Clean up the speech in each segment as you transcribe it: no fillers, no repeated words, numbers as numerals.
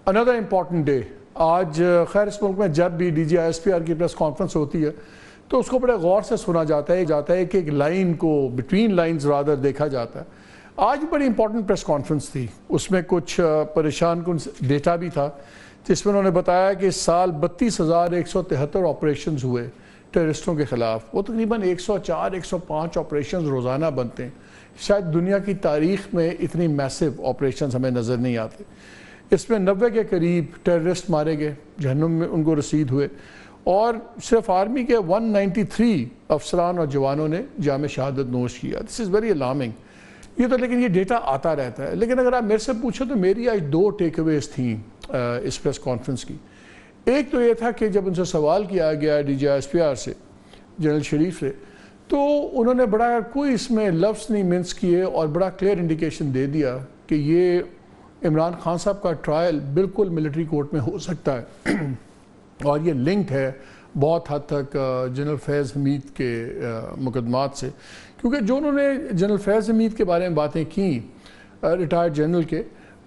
another important day. آج خیر اس ملک میں جب بھی D G I S P R کی پریس کانفرنس ہوتی ہے تو اس کو بڑے غور سے سنا جاتا ہے کہ ایک لائن کو بٹوین لائنز رادر دیکھا جاتا ہے. آج بڑی امپورٹنٹ پریس کانفرنس تھی. اس میں کچھ پریشان کن ڈیٹا بھی تھا جس میں انہوں نے بتایا کہ اس سال 32,173 آپریشنز ہوئے ٹیررسٹوں کے خلاف. وہ تقریباً 104-105 آپریشنز روزانہ بنتے ہیں. شاید دنیا کی تاریخ میں اتنی میسو آپریشنز ہمیں نظر نہیں آتے. اس میں 90 کے قریب ٹیررسٹ مارے گئے، جہنم میں ان کو رسید ہوئے، اور صرف آرمی کے 193 افسران اور جوانوں نے جام شہادت نوش کیا. دس از ویری الارمنگ. لیکن یہ ڈیٹا آتا رہتا ہے. لیکن اگر آپ میرے سے پوچھیں تو میری آج 2 ٹیک اویز تھیں اس پریس کانفرنس کی. ایک تو یہ تھا کہ جب ان سے سوال کیا گیا D G I S P R سے، جنرل شریف سے، تو انہوں نے بڑا کوئی اس میں لفظ نہیں منس کیے اور بڑا کلیئر انڈیکیشن دے دیا کہ یہ عمران خان صاحب کا ٹرائل بالکل ملٹری کورٹ میں ہو سکتا ہے اور یہ لنکڈ ہے بہت حد تک جنرل فیض حمید کے مقدمات سے. کیونکہ جو انہوں نے جنرل فیض حمید کے بارے میں باتیں کیں ریٹائرڈ جنرل کے،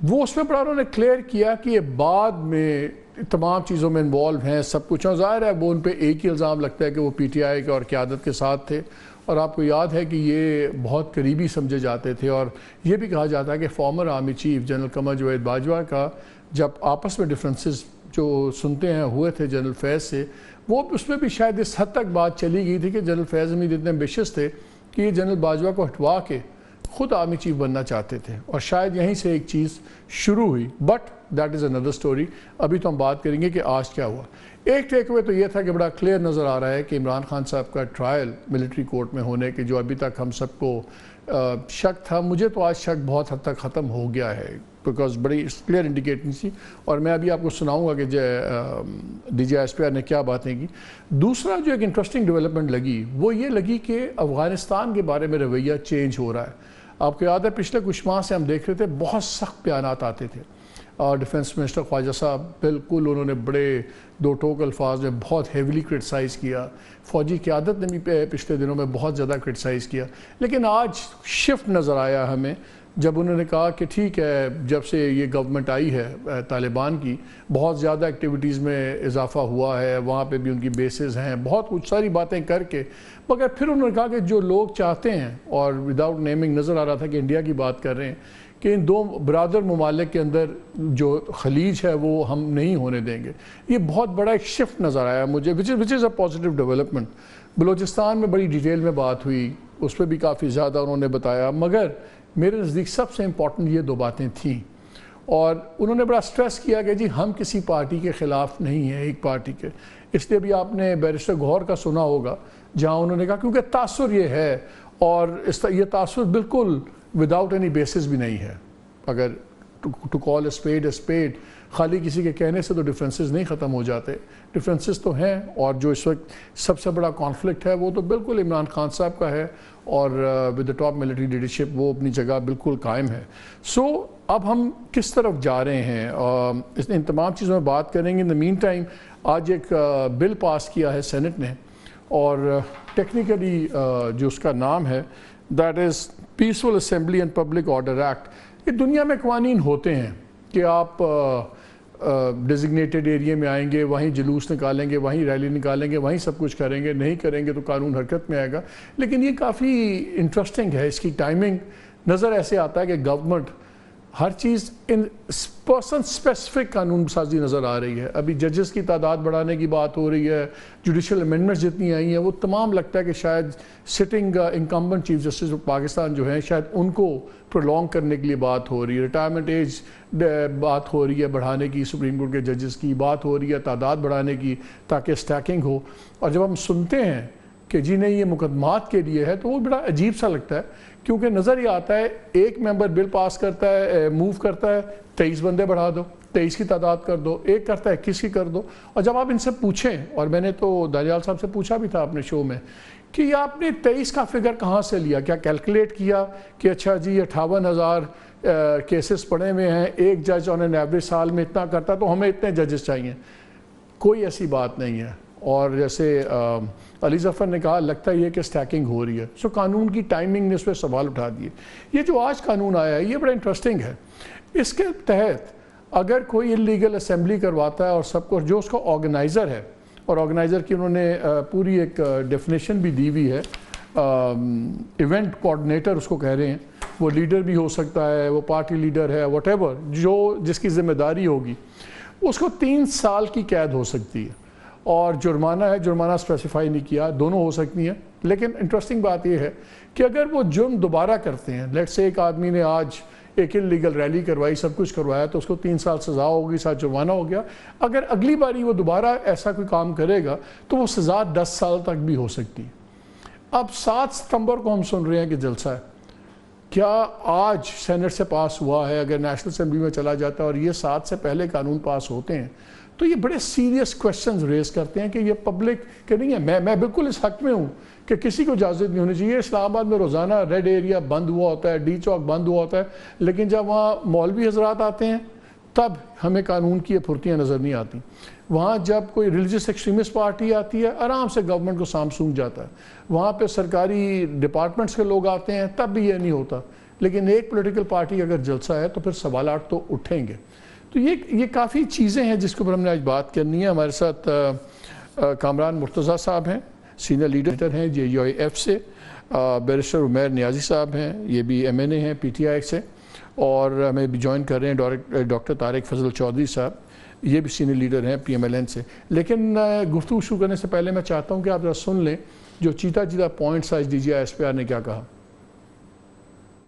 وہ اس میں بڑا انہوں نے کلیئر کیا کہ یہ بعد میں تمام چیزوں میں انوالو ہیں، سب کچھ. اور ظاہر ہے وہ ان پہ ایک ہی الزام لگتا ہے کہ وہ پی ٹی آئی کے اور قیادت کے ساتھ تھے، اور آپ کو یاد ہے کہ یہ بہت قریبی سمجھے جاتے تھے. اور یہ بھی کہا جاتا ہے کہ former army chief general Qamar Javed Bajwa کا جب آپس میں ڈفرینسز جو سنتے ہیں ہوئے تھے جنرل فیض سے، وہ اس میں بھی شاید اس حد تک بات چلی گئی تھی کہ جنرل فیض حمید اتنے ایمبیشس تھے کہ یہ جنرل باجوہ کو ہٹوا کے خود آرمی چیف بننا چاہتے تھے، اور شاید یہیں سے ایک چیز شروع ہوئی. But that is another story. ابھی تو ہم بات کریں گے کہ آج کیا ہوا. ایک ٹیک اوے تو یہ تھا کہ بڑا کلیئر نظر آ رہا ہے کہ عمران خان صاحب کا ٹرائل ملٹری کورٹ میں ہونے کے جو ابھی تک ہم سب کو شک تھا، مجھے تو آج شک بہت حد تک ختم ہو گیا ہے، بیکاز بڑی کلیئر انڈیکیٹنگ تھی. اور میں ابھی آپ کو سناؤں گا کہ D G I S P R نے کیا باتیں کی. دوسرا جو ایک انٹرسٹنگ ڈیولپمنٹ لگی وہ یہ لگی کہ افغانستان کے بارے میں رویہ چینج ہو رہا ہے. آپ کو یاد ہے پچھلے کچھ ماہ سے ہم دیکھ رہے تھے بہت سخت بیانات آتے تھے. اور ڈیفنس منسٹر خواجہ صاحب بالکل انہوں نے بڑے 2 ٹوک الفاظ میں بہت ہیویلی کرٹیسائز کیا. فوجی قیادت نے بھی پچھلے دنوں میں بہت زیادہ کرٹیسائز کیا. لیکن آج شفٹ نظر آیا ہمیں جب انہوں نے کہا کہ ٹھیک ہے، جب سے یہ گورنمنٹ آئی ہے طالبان کی، بہت زیادہ ایکٹیویٹیز میں اضافہ ہوا ہے، وہاں پہ بھی ان کی بیسز ہیں، بہت کچھ ساری باتیں کر کے. مگر پھر انہوں نے کہا کہ جو لوگ چاہتے ہیں، اور وداؤٹ نیمنگ نظر آ رہا تھا کہ انڈیا کی بات کر رہے ہیں، کہ ان 2 برادر ممالک کے اندر جو خلیج ہے وہ ہم نہیں ہونے دیں گے. یہ بہت بڑا ایک شفٹ نظر آیا مجھے، وچ از اے پازیٹیو ڈیولپمنٹ. بلوچستان میں بڑی ڈیٹیل میں بات ہوئی، اس پہ بھی کافی زیادہ انہوں نے بتایا. مگر میرے نزدیک سب سے امپورٹنٹ یہ 2 باتیں تھیں، اور انہوں نے بڑا سٹریس کیا کہ جی ہم کسی پارٹی کے خلاف نہیں ہیں، ایک پارٹی کے. اس لیے بھی آپ نے بیرسٹر گوہر کا سنا ہوگا جہاں انہوں نے کہا کیونکہ تاثر یہ ہے، اور یہ تاثر بالکل وداؤٹ اینی بیسس بھی نہیں ہے. اگر ٹو کال اے اسپیڈ، خالی کسی کے کہنے سے تو ڈفرینسز نہیں ختم ہو جاتے. ڈفرینسز تو ہیں، اور جو اس وقت سب سے بڑا کانفلکٹ ہے وہ تو بالکل عمران خان صاحب کا ہے، اور with the top military leadership وہ اپنی جگہ بالکل قائم ہے. سو اب ہم کس طرف جا رہے ہیں، ان تمام چیزوں میں بات کریں گے. ان دا مین ٹائم آج ایک بل پاس کیا ہے سینٹ نے، اور ٹیکنیکلی جو اس کا نام ہے that is peaceful assembly and public order act. یہ دنیا میں قوانین ہوتے ہیں کہ آپ ڈیزگنیٹڈ ایریا میں آئیں گے، وہیں جلوس نکالیں گے، وہیں ریلی نکالیں گے، وہیں سب کچھ کریں گے. نہیں کریں گے تو قانون حرکت میں آئے گا. لیکن یہ کافی انٹرسٹنگ ہے، اس کی ٹائمنگ. نظر ایسے آتا ہے کہ گورنمنٹ ہر چیز ان پرسن اسپیسیفک قانون سازی نظر آ رہی ہے. ابھی ججز کی تعداد بڑھانے کی بات ہو رہی ہے، جوڈیشل امینڈمنٹس جتنی آئی ہیں وہ تمام لگتا ہے کہ شاید sitting incumbent chief justice Pakistan جو ہیں شاید ان کو پرولونگ کرنے کے لیے بات ہو رہی ہے. ریٹائرمنٹ ایج بات ہو رہی ہے بڑھانے کی، سپریم کورٹ کے ججز کی بات ہو رہی ہے تعداد بڑھانے کی تاکہ اسٹیکنگ ہو. اور جب ہم سنتے ہیں کہ جی نہیں یہ مقدمات کے لیے ہے تو وہ بڑا عجیب سا لگتا ہے، کیونکہ نظر یہ آتا ہے ایک ممبر بل پاس کرتا ہے، موو کرتا ہے 23 بندے بڑھا دو، 23 کی تعداد کر دو، ایک کرتا ہے 21 کی کر دو. اور جب آپ ان سے پوچھیں، اور میں نے تو دانیال صاحب سے پوچھا بھی تھا اپنے شو میں کہ یہ آپ نے 23 کا فگر کہاں سے لیا، کیا کیلکولیٹ کیا کہ اچھا جی 58,000 کیسز پڑے ہوئے ہیں، ایک جج آن این ایوریج سال میں اتنا کرتا تو ہمیں اتنے ججز چاہیے. کوئی ایسی بات نہیں ہے. اور جیسے علی ظفر نے کہا لگتا ہی ہے کہ سٹیکنگ ہو رہی ہے. سو قانون کی ٹائمنگ نے اس پہ سوال اٹھا دیے. یہ جو آج قانون آیا ہے یہ بڑا انٹرسٹنگ ہے. اس کے تحت اگر کوئی انلیگل اسمبلی کرواتا ہے اور سب کو جو اس کا آرگنائزر ہے، اور آرگنائزر کی انہوں نے پوری ایک ڈیفینیشن بھی دی ہوئی ہے، ایونٹ کوآرڈینیٹر اس کو کہہ رہے ہیں، وہ لیڈر بھی ہو سکتا ہے، وہ پارٹی لیڈر ہے، واٹ ایور، جو جس کی ذمہ داری ہوگی، اس کو 3 سال کی قید ہو سکتی ہے، اور جرمانہ ہے، جرمانہ اسپیسیفائی نہیں کیا، دونوں ہو سکتی ہیں۔ لیکن انٹرسٹنگ بات یہ ہے کہ اگر وہ جرم دوبارہ کرتے ہیں، لیٹ سے ایک آدمی نے آج ایک انلیگل ریلی کروائی، سب کچھ کروایا، تو اس کو 3 سال سزا ہوگی، ساتھ جرمانہ ہو گیا۔ اگر اگلی باری وہ دوبارہ ایسا کوئی کام کرے گا تو وہ سزا 10 سال تک بھی ہو سکتی ہے۔ اب 7 ستمبر کو ہم سن رہے ہیں کہ جلسہ ہے، کیا آج سینٹ سے پاس ہوا ہے؟ اگر نیشنل اسمبلی میں چلا جاتا ہے اور یہ 7 سے پہلے قانون پاس ہوتے ہیں تو یہ بڑے سیریس کویسچنز ریز کرتے ہیں کہ یہ پبلک کہ نہیں ہے۔ میں بالکل اس حق میں ہوں کہ کسی کو اجازت نہیں ہونی چاہیے۔ اسلام آباد میں روزانہ ریڈ ایریا بند ہوا ہوتا ہے، ڈی چوک بند ہوا ہوتا ہے، لیکن جب وہاں مولوی حضرات آتے ہیں تب ہمیں قانون کی یہ پھرتیاں نظر نہیں آتی۔ وہاں جب کوئی ریلیجس ایکسٹریمسٹ پارٹی آتی ہے، آرام سے گورنمنٹ کو سام سونگ جاتا ہے۔ وہاں پہ سرکاری ڈپارٹمنٹس کے لوگ آتے ہیں، تب بھی یہ نہیں ہوتا۔ لیکن ایک پولیٹیکل پارٹی اگر جلسہ ہے تو پھر سوالات تو اٹھیں گے۔ تو یہ کافی چیزیں ہیں جس کے اوپر ہم نے آج بات کرنی ہے۔ ہمارے ساتھ کامران مرتضیٰ صاحب ہیں، سینئر لیڈر ہیں JUIF سے، بیرسٹر عمیر نیازی صاحب ہیں، یہ بھی MNA ہیں PTI سے، اور ہمیں بھی جوائن کر رہے ہیں ڈاکٹر طارق فضل چودھری صاحب، یہ بھی سینئر لیڈر ہیں PMLN سے۔ لیکن گفتگو شروع کرنے سے پہلے میں چاہتا ہوں کہ آپ ذرا سن لیں جو چیتا پوائنٹس آج DGI SPR نے کیا کہا۔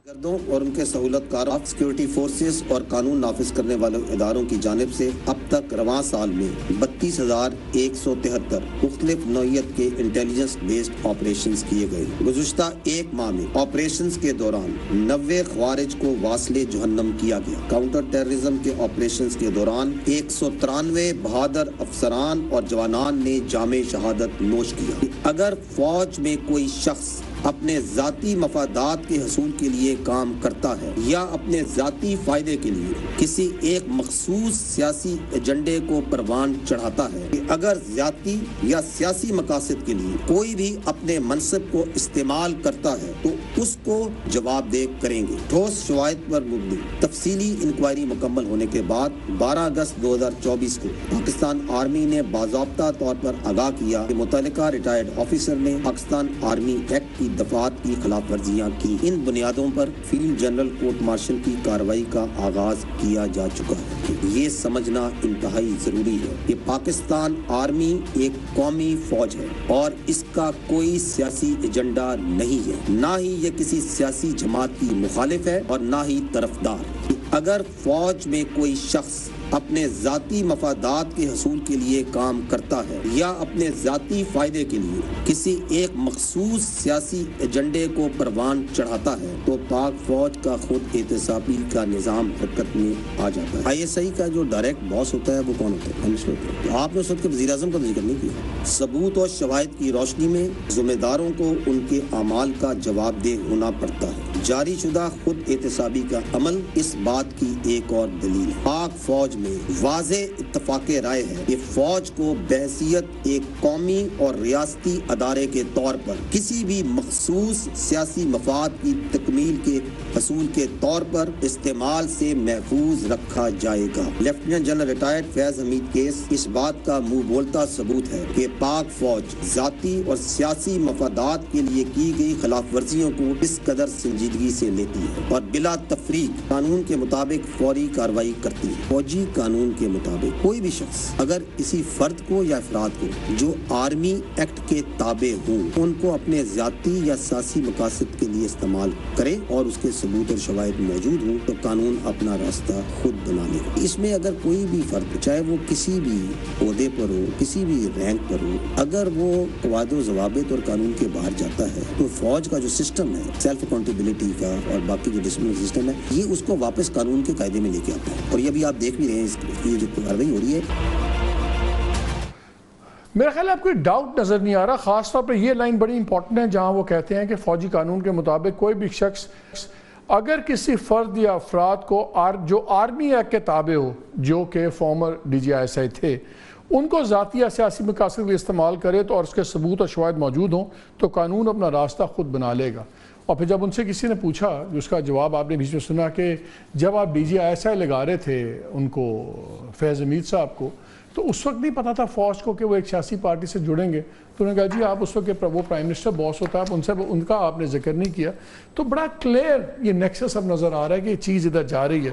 گردوں اور ان کے سہولت کاروں، سیکیورٹی فورسز اور قانون نافذ کرنے والے اداروں کی جانب سے اب تک رواں سال میں 32,173 مختلف نوعیت کے انٹیلیجنس بیسڈ آپریشنز کیے گئے۔ گزشتہ ایک ماہ میں آپریشنز کے دوران 90 خوارج کو واصل جہنم کیا گیا۔ کاؤنٹر ٹیررزم کے آپریشنز کے دوران 193 بہادر افسران اور جوانان نے جام شہادت نوش کیا۔ اگر فوج میں کوئی شخص اپنے ذاتی مفادات کے حصول کے لیے کام کرتا ہے یا اپنے ذاتی فائدے کے لیے کسی ایک مخصوص سیاسی ایجنڈے کو پروان چڑھاتا ہے، کہ اگر ذاتی یا سیاسی مقاصد کے لیے کوئی بھی اپنے منصب کو استعمال کرتا ہے تو اس کو جواب دہ کریں گے۔ ٹھوس شواہد پر مبنی تفصیلی انکوائری مکمل ہونے کے بعد 12 اگست 2024 کو پاکستان آرمی نے باضابطہ طور پر آگاہ کیا کہ متعلقہ ریٹائرڈ آفیسر نے پاکستان آرمی ایکٹ کی دفعات کی خلاف ورزیاں کی۔ ان بنیادوں پر فیلڈ جنرل کورٹ مارشل کی کارروائی کا آغاز کیا جا چکا ہے۔ یہ سمجھنا انتہائی ضروری ہے کہ پاکستان آرمی ایک قومی فوج ہے اور اس کا کوئی سیاسی ایجنڈا نہیں ہے، نہ ہی یہ کسی سیاسی جماعت کی مخالف ہے اور نہ ہی طرفدار۔ اگر فوج میں کوئی شخص اپنے ذاتی مفادات کے حصول کے لیے کام کرتا ہے یا اپنے ذاتی فائدے کے لیے کسی ایک مخصوص سیاسی ایجنڈے کو پروان چڑھاتا ہے تو پاک فوج کا خود احتسابی کا نظام حرکت میں آ جاتا ہے۔ ISI کا جو ڈائریکٹ باس ہوتا ہے وہ کون ہوتا ہے؟ آپ نے اس وقت وزیر اعظم کا ذکر نہیں کیا۔ ثبوت اور شواہد کی روشنی میں ذمہ داروں کو ان کے اعمال کا جواب دہ ہونا پڑتا ہے۔ جاری شدہ خود احتسابی کا عمل اس بات کی ایک اور دلیل ہے۔ پاک فوج میں واضح اتفاق رائے ہے کہ فوج کو بحیثیت ایک قومی اور ریاستی ادارے کے طور پر کسی بھی مخصوص سیاسی مفاد کی تکمیل کے حصول کے طور پر استعمال سے محفوظ رکھا جائے گا۔ لیفٹیننٹ جنرل ریٹائرڈ فیض حمید کیس اس بات کا منہ بولتا ثبوت ہے کہ پاک فوج ذاتی اور سیاسی مفادات کے لیے کی گئی خلاف ورزیوں کو اس قدر سنجیدگی سے لیتی ہے اور بلا تفریق قانون کے مطابق فوری کارروائی کرتی ہے۔ فوجی قانون کے مطابق کوئی بھی شخص اگر کسی فرد کو یا افراد کو جو آرمی ایکٹ کے تابع ہوں ان کو اپنے ذاتی یا سیاسی مقاصد کے لیے استعمال کرے اور اس کے ثبوت اور شواہد موجود ہوں تو قانون اپنا راستہ خود بنا لے گا۔ اس میں اگر کوئی بھی فرد چاہے وہ کسی بھی عہدے پر ہو، کسی بھی رینک پر ہو، اگر وہ قواعد و ضوابط اور قانون کے باہر جاتا ہے تو فوج کا جو سسٹم ہے سیلف اکاؤنٹیبلٹی کا اور باقی جو ڈسپلن سسٹم ہے یہ اس کو واپس قانون کے قاعدے میں لے کے آتا ہے۔ اور یہ بھی آپ دیکھ بھی رہے ہیں یہ جو کارروائی ہو رہی ہے۔ میرا خیال ہے آپ کو ڈاؤٹ نظر نہیں آ رہا، خاص طور پہ یہ لائن بڑی امپورٹنٹ ہے جہاں وہ کہتے ہیں کہ فوجی قانون کے مطابق کوئی بھی شخص اگر کسی فرد یا افراد کو جو آرمی ایکٹ کے تابع ہو، جو کہ فارمر DGI SI تھے، ان کو ذاتی یا سیاسی مقاصد کے لیے استعمال کرے تو اور اس کے ثبوت اور شواہد موجود ہوں تو قانون اپنا راستہ خود بنا لے گا۔ اور پھر جب ان سے کسی نے پوچھا، جس کا جواب آپ نے بیچ میں سنا کہ جب آپ D G I S I لگا رہے تھے ان کو، فیض حمید صاحب کو، تو اس وقت نہیں پتا تھا فوج کو کہ وہ ایک سیاسی پارٹی سے جڑیں گے. تو انہوں نے کہا جی آپ اس وقت وہ پرائم منسٹر باس ہوتا ہے، آپ ان سے ان کا آپ نے ذکر نہیں کیا. تو بڑا کلیئر یہ نیکسس اب نظر آ رہا ہے کہ یہ چیز ادھر جا رہی ہے.